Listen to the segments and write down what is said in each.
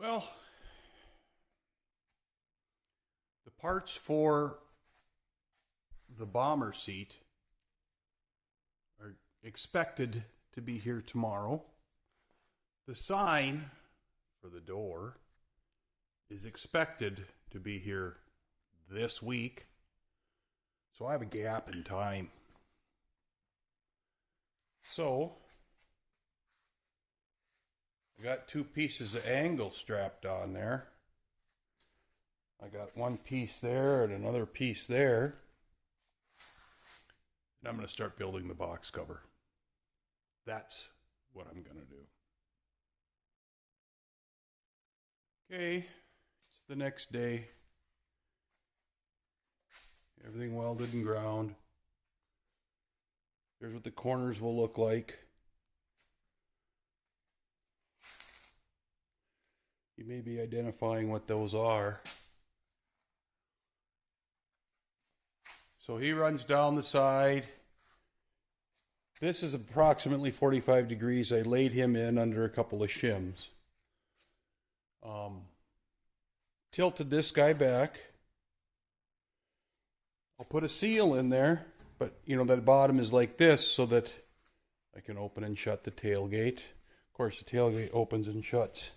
Well, the parts for the bomber seat are expected to be here tomorrow. The sign for the door is expected to be here this week. So I have a gap in time. So I got two pieces of angle strapped on there. I got one piece there and another piece there. And I'm going to start building the box cover. That's what I'm going to do. Okay, it's the next day. Everything welded and ground. Here's what the corners will look like. You may be identifying what those are. So he runs down the side. This is approximately 45 degrees. I laid him in under a couple of shims. Tilted this guy back. I'll put a seal in there, but that bottom is like this so that I can open and shut the tailgate. Of course, the tailgate opens and shuts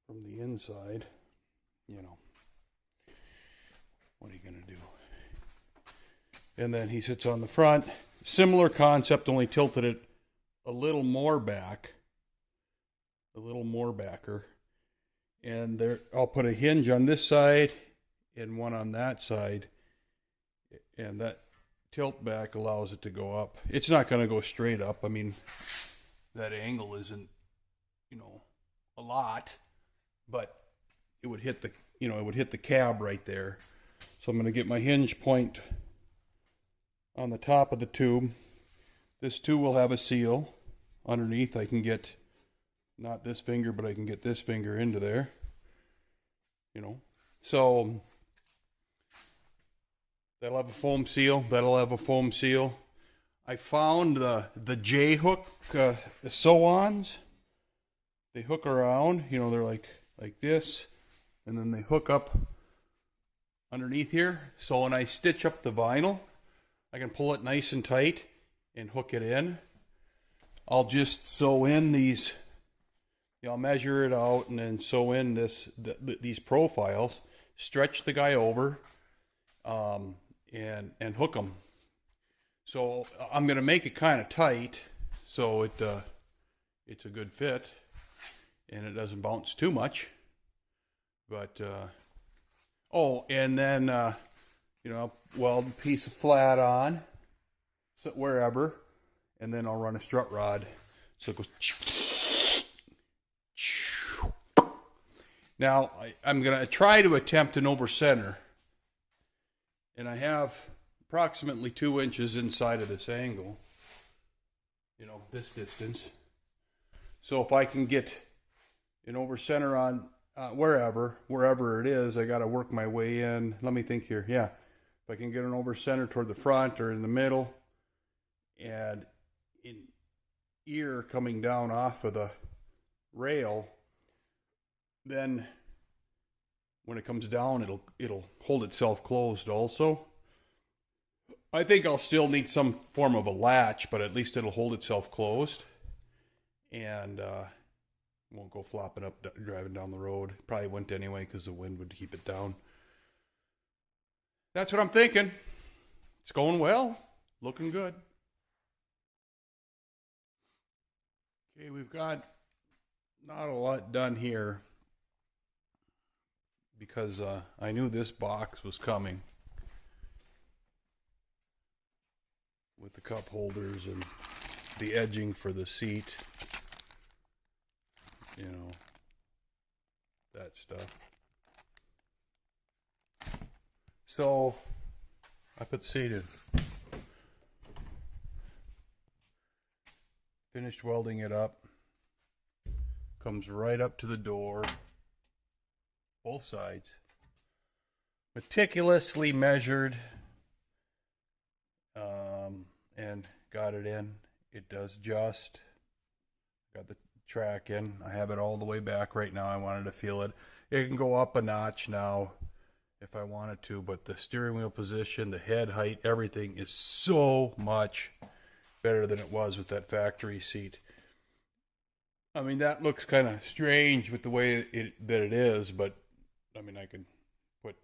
from the inside. What are you going to do? And then he sits on the front. Similar concept, only tilted it a little more back. A little more backer. And there, I'll put a hinge on this side and one on that side. And that tilt back allows it to go up. It's not going to go straight up. I mean, that angle isn't, a lot. But it would hit the, it would hit the cab right there. So I'm going to get my hinge point on the top of the tube. This too will have a seal underneath. I can get not this finger, but I can get this finger into there. So that'll have a foam seal. That'll have a foam seal. I found the J hook sew-ons. They hook around. They're like this, and then they hook up underneath here. So when I stitch up the vinyl, I can pull it nice and tight and hook it in. I'll just sew in these. I'll measure it out and then sew in these profiles. Stretch the guy over, and hook them. So I'm going to make it kind of tight so it's a good fit and it doesn't bounce too much. But and then I'll weld a piece of flat on, so wherever, and then I'll run a strut rod so it goes. Now I'm going to try to attempt an over center, and I have approximately 2 inches inside of this angle, this distance. So if I can get an over center on wherever it is, I got to work my way in. Let me think here. Yeah, if I can get an over center toward the front or in the middle, and in ear coming down off of the rail, then when it comes down, it'll hold itself closed also. I think I'll still need some form of a latch, but at least it'll hold itself closed and won't go flopping up driving down the road. Probably wouldn't anyway because the wind would keep it down. That's what I'm thinking. It's going well. Looking good. Okay, we've got not a lot done here because I knew this box was coming with the cup holders and the edging for the seat, that stuff. So I put the seat in. Finished welding it up. Comes right up to the door. Both sides. Meticulously measured. And got it in. It does just. Got the track in. I have it all the way back right now. I wanted to feel it. It can go up a notch now if I wanted to, but the steering wheel position, the head height, everything is so much better than it was with that factory seat. I mean, that looks kind of strange with the way that it is, but I mean, I can put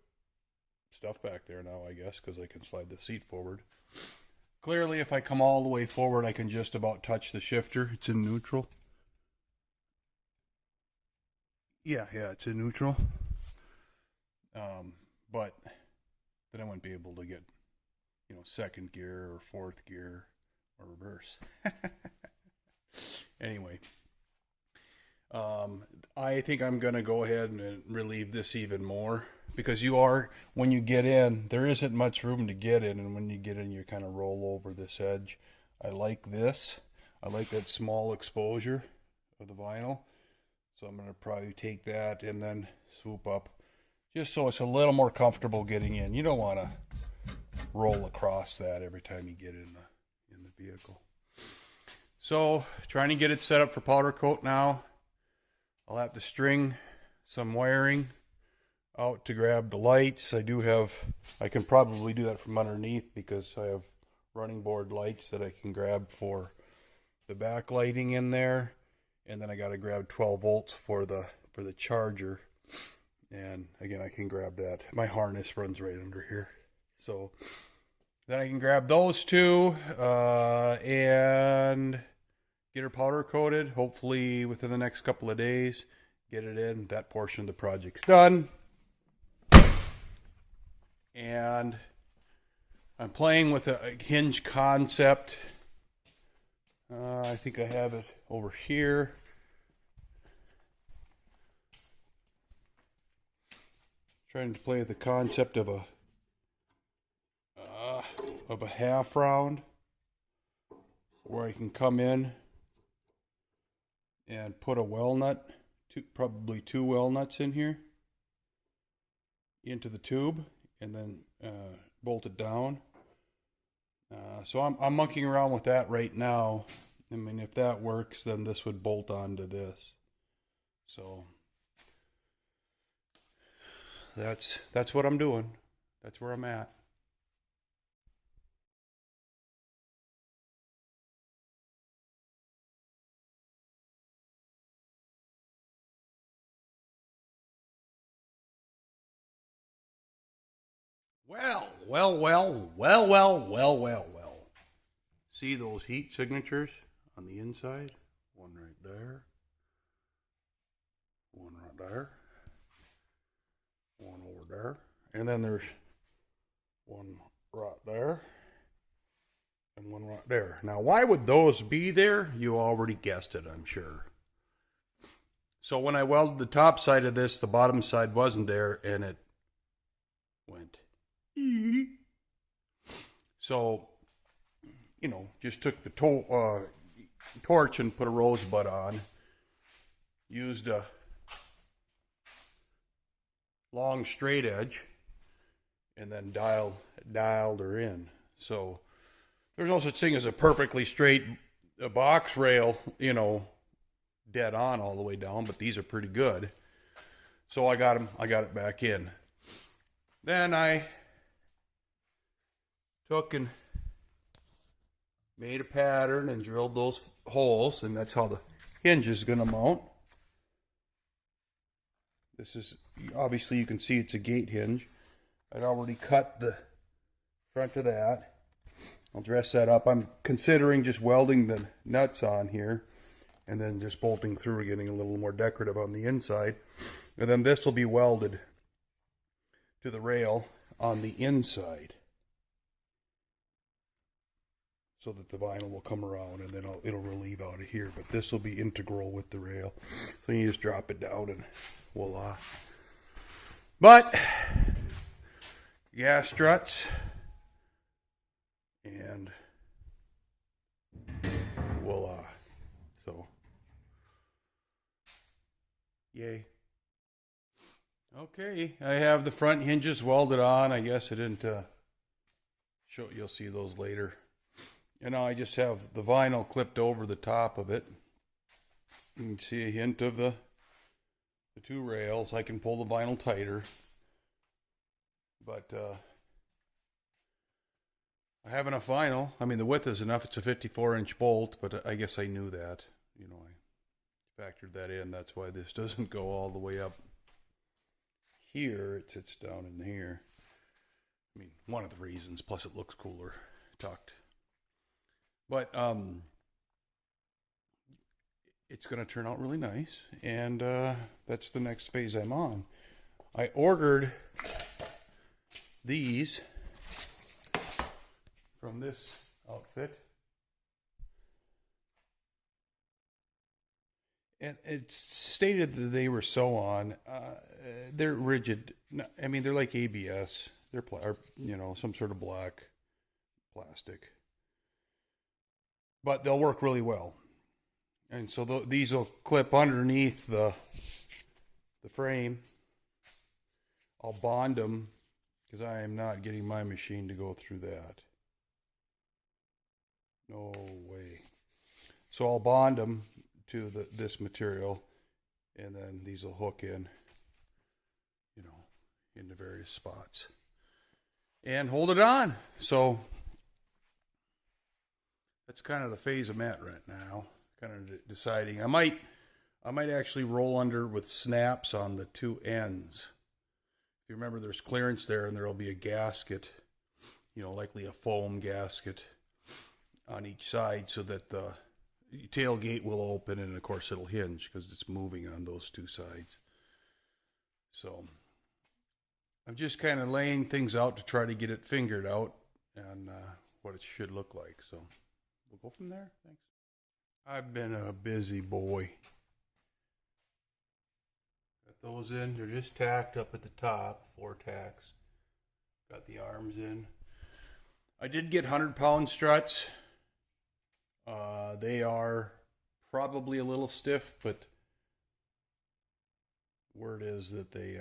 stuff back there now, I guess, because I can slide the seat forward. Clearly, if I come all the way forward, I can just about touch the shifter. It's in neutral. Yeah, it's in neutral. But then I wouldn't be able to get, second gear or fourth gear or reverse. Anyway, I think I'm going to go ahead and relieve this even more, because when you get in, there isn't much room to get in, and when you get in, you kind of roll over this edge. I like this. I like that small exposure of the vinyl. So I'm going to probably take that and then swoop up, just so it's a little more comfortable getting in. You don't want to roll across that every time you get in the vehicle. So trying to get it set up for powder coat now. I'll have to string some wiring out to grab the lights. I can probably do that from underneath, because I have running board lights that I can grab for the backlighting in there. And then I got to grab 12 volts for the charger. And again, I can grab that. My harness runs right under here. So then I can grab those two and get her powder coated. Hopefully within the next couple of days, get it in. That portion of the project's done. And I'm playing with a hinge concept. I think I have it over here. Trying to play with the concept of a half round, where I can come in and put a well nut, probably 2 well nuts in here, into the tube, and then bolt it down. So I'm monkeying around with that right now. I mean, if that works, then this would bolt onto this. So that's what I'm doing. That's where I'm at. Well. See those heat signatures on the inside? One right there. One right there. One over there. And then there's one right there. And one right there. Now, why would those be there? You already guessed it, I'm sure. So when I welded the top side of this, the bottom side wasn't there, and it went. So, just took the torch and put a rosebud on. Used a long straight edge, and then dialed her in. So there's no such thing as a perfectly straight box rail, dead on all the way down, but these are pretty good. So I got it back in. Then I took and made a pattern and drilled those holes, and that's how the hinge is going to mount. This is, obviously you can see it's a gate hinge. I'd already cut the front of that. I'll dress that up. I'm considering just welding the nuts on here and then just bolting through, getting a little more decorative on the inside. And then this will be welded to the rail on the inside, so that the vinyl will come around, and then it'll relieve out of here. But this will be integral with the rail. So you just drop it down and voila. But gas struts and voila. So yay. Okay, I have the front hinges welded on. I guess I didn't show. You'll see those later. And now I just have the vinyl clipped over the top of it. You can see a hint of the two rails. I can pull the vinyl tighter, but I have enough vinyl. I mean, the width is enough. It's a 54-inch bolt, but I guess I knew that. You know, I factored that in. That's why this doesn't go all the way up here. It sits down in here. I mean, one of the reasons. Plus, it looks cooler tucked. But it's going to turn out really nice, and that's the next phase I'm on. I ordered these from this outfit, and it's stated that they were sew on. They're rigid. I mean, they're like ABS. They're some sort of black plastic, but they'll work really well. And so these will clip underneath the frame. I'll bond them because I am not getting my machine to go through that. No way. So I'll bond them to this material, and then these will hook in, into various spots and hold it on. So that's kind of the phase I'm at right now. Kind of deciding. I might actually roll under with snaps on the two ends. If you remember, there's clearance there, and there'll be a gasket, likely a foam gasket on each side, so that the tailgate will open, and of course it'll hinge because it's moving on those two sides. So I'm just kind of laying things out to try to get it fingered out and what it should look like. So we'll go from there. Thanks. I've been a busy boy. Got those in. They're just tacked up at the top. 4 tacks. Got the arms in. I did get 100-pound struts. They are probably a little stiff, but word is that they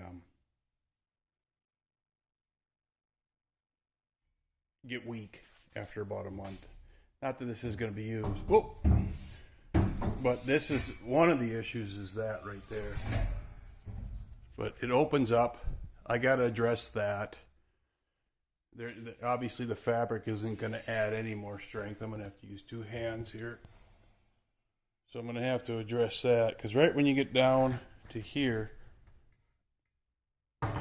get weak after about a month. Not that this is going to be used. Whoa! But this is one of the issues, is that right there. But it opens up. I got to address that. Obviously, the fabric isn't going to add any more strength. I'm going to have to use 2 hands here. So I'm going to have to address that, because right when you get down to here,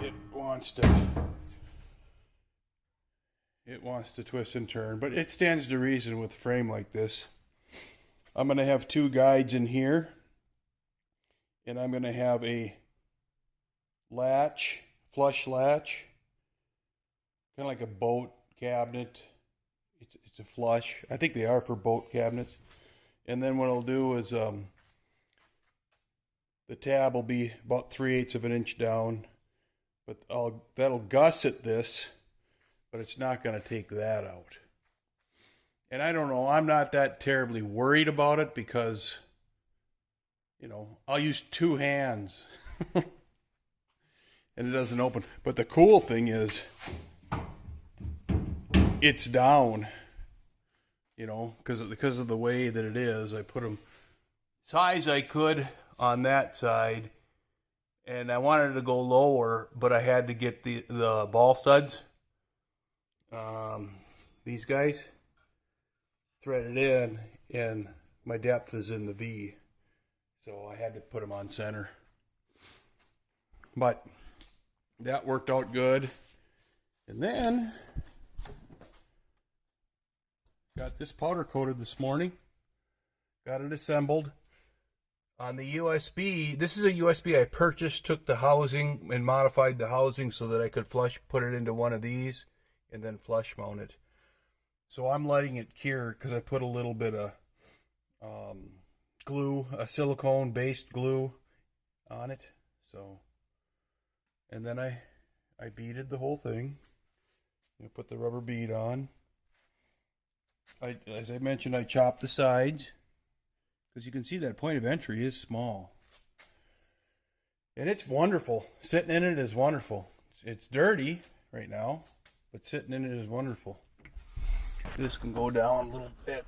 it wants to twist and turn. But it stands to reason with a frame like this. I'm going to have 2 guides in here, and I'm going to have a latch, flush latch, kind of like a boat cabinet. It's a flush. I think they are for boat cabinets. And then what I'll do is the tab will be about 3/8 of an inch down, but that'll gusset this, but it's not going to take that out. And I don't know, I'm not that terribly worried about it because, I'll use 2 hands and it doesn't open. But the cool thing is it's down, because of the way that it is. I put them as high as I could on that side, and I wanted to go lower, but I had to get the ball studs, these guys, threaded in, and my depth is in the V, so I had to put them on center. But that worked out good. And then got this powder coated this morning. Got it assembled on the USB. This is a USB I purchased, took the housing and modified the housing so that I could put it into one of these and then flush mount it. So I'm letting it cure because I put a little bit of glue, a silicone based glue on it. So, and then I beaded the whole thing. Put the rubber bead on. As I mentioned, I chopped the sides because you can see that point of entry is small. And it's wonderful. Sitting in it is wonderful. It's dirty right now, but sitting in it is wonderful. This can go down a little bit.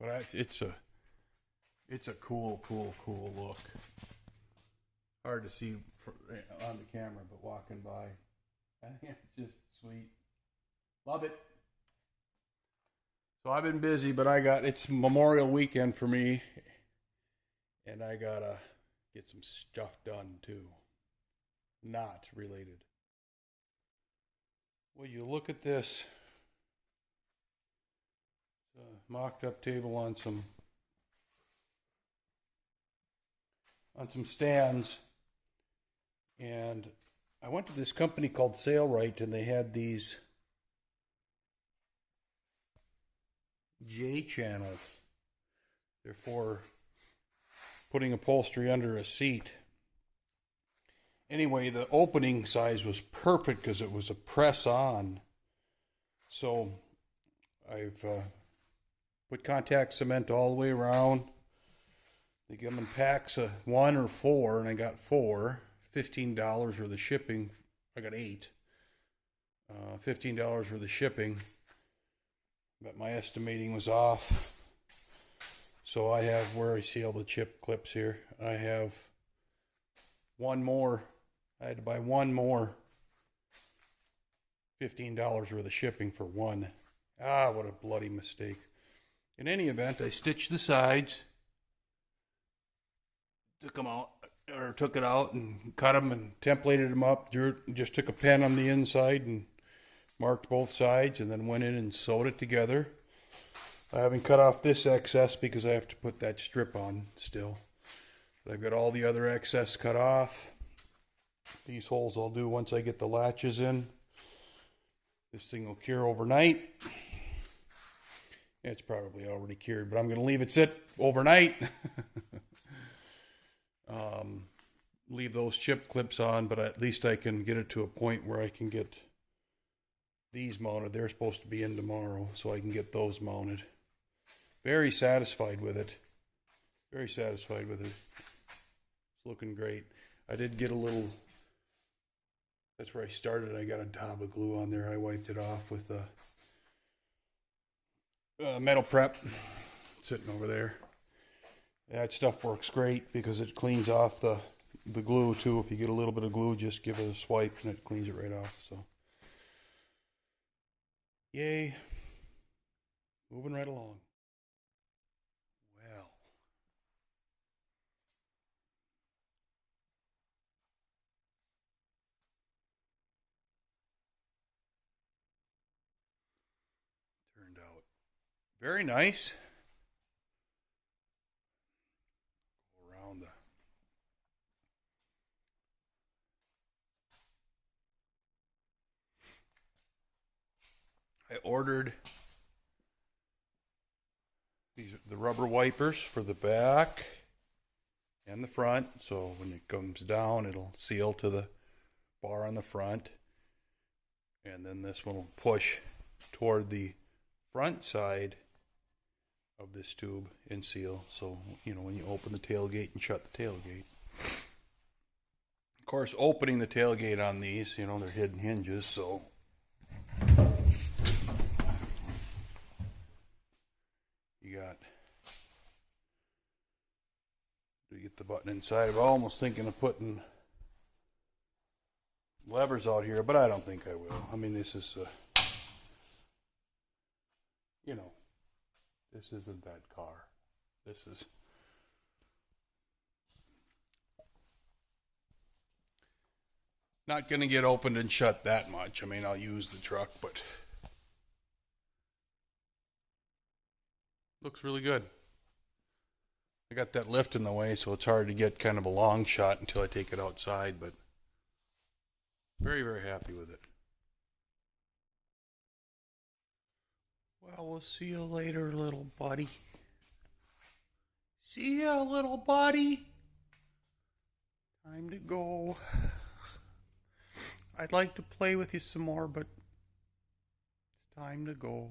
But it's a cool look. Hard to see on the camera, but walking by, I think it's just sweet. Love it. So I've been busy, but it's Memorial Weekend for me, and I gotta get some stuff done too. Not related. Well, you look at this. It's a mocked up table on some stands, and I went to this company called Sailrite, and they had these J channels. They're for putting upholstery under a seat. Anyway, the opening size was perfect because it was a press on. So I've put contact cement all the way around. They give them in packs of 1 or 4, and I got 4. $15 for the shipping. I got 8. $15 for the shipping. But my estimating was off. So I have, where I see all the chip clips here, I have one more. I had to buy one more. $15 worth of shipping for one. Ah, what a bloody mistake. In any event, I stitched the sides, took it out and cut them and templated them up. Just took a pen on the inside and marked both sides, and then went in and sewed it together. I haven't cut off this excess because I have to put that strip on still. But I've got all the other excess cut off. These holes I'll do once I get the latches in. This thing will cure overnight. It's probably already cured, but I'm going to leave it sit overnight. Leave those chip clips on, but at least I can get it to a point where I can get these mounted. They're supposed to be in tomorrow, so I can get those mounted. Very satisfied with it. Very satisfied with it. It's looking great. I did get a little, that's where I started. I got a dab of glue on there. I wiped it off with a metal prep sitting over there. That stuff works great because it cleans off the glue too. If you get a little bit of glue, just give it a swipe and it cleans it right off. So, yay. Moving right along. Well. Turned out very nice. Go around I ordered the rubber wipers for the back and the front, so when it comes down it'll seal to the bar on the front, and then this one will push toward the front side of this tube and seal, so when you open the tailgate and shut the tailgate. Of course, opening the tailgate on these, they're hidden hinges, so you get the button inside. I'm almost thinking of putting levers out here, but I don't think I will. I mean, this is this isn't that car. This is not going to get opened and shut that much. I mean, I'll use the truck, but looks really good. I got that lift in the way, so it's hard to get kind of a long shot until I take it outside, but very, very happy with it. Well, we'll see you later, little buddy. See ya, little buddy. Time to go. I'd like to play with you some more, but it's time to go.